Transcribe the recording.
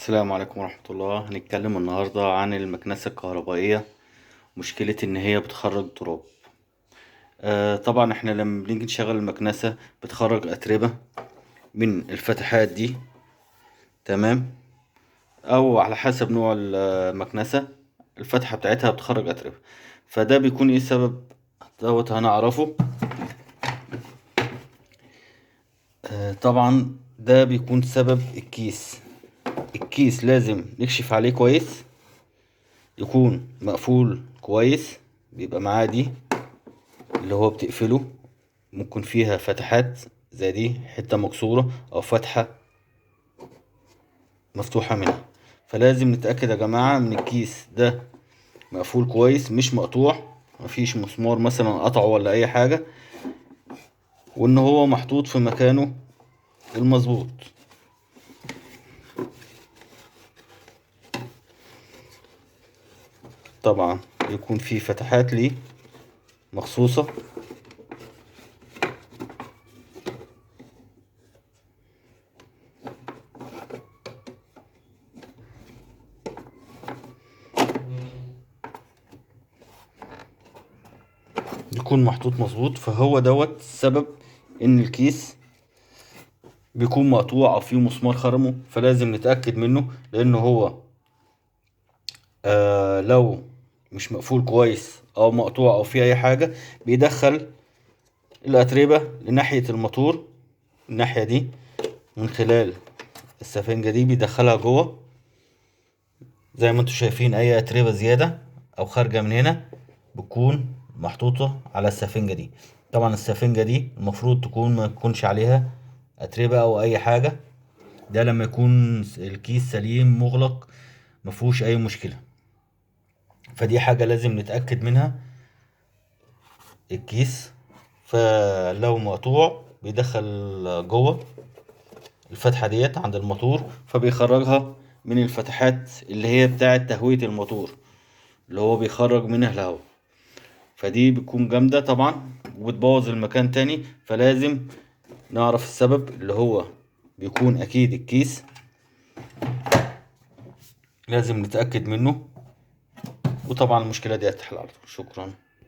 السلام عليكم ورحمة الله. هنتكلم النهاردة عن المكنسة الكهربائية. مشكلة ان هي بتخرج تراب. طبعا احنا لما بنيجي نشغل المكنسة بتخرج اتربة من الفتحات دي، تمام، او على حسب نوع المكنسة الفتحة بتاعتها بتخرج اتربة. فده بيكون ايه السبب دوت هنعرفه. طبعا ده بيكون سبب الكيس لازم نكشف عليه كويس، يكون مقفول كويس، بيبقى معاه دي اللي هو بتقفله، ممكن فيها فتحات زي دي حتة مكسورة او فتحة مفتوحة منها. فلازم نتأكد يا جماعة من الكيس ده مقفول كويس، مش مقطوع، مفيش مسمار مثلا قطعه ولا اي حاجة، وان هو محطوط في مكانه المظبوط. طبعا يكون في فتحات ليه مخصوصة. يكون محطوط مظبوط، فهو دوت السبب ان الكيس بيكون مقطوع او فيه مسمار خرمه. فلازم نتأكد منه، لانه هو لو مش مقفول كويس او مقطوع او فيه اي حاجة بيدخل الاتربة لناحية الموتور، الناحية دي من خلال السفنجة دي بيدخلها جوه. زي ما انتم شايفين اي اتربة زيادة او خارجة من هنا بتكون محطوطة على السفنجة دي. طبعا السفنجة دي المفروض تكون ما يكونش عليها اتربة او اي حاجة، ده لما يكون الكيس سليم مغلق مفهوش اي مشكلة. فدي حاجة لازم نتأكد منها. الكيس فلو مقطوع بيدخل جوه الفتحة ديت عند الموتور، فبيخرجها من الفتحات اللي هي بتاعة تهوية الموتور اللي هو بيخرج منها الهواء. فدي بتكون جامدة طبعا وبتبوظ المكان تاني. فلازم نعرف السبب اللي هو بيكون اكيد الكيس، لازم نتأكد منه. وطبعا المشكلة دي هتتحل على طول. شكرا.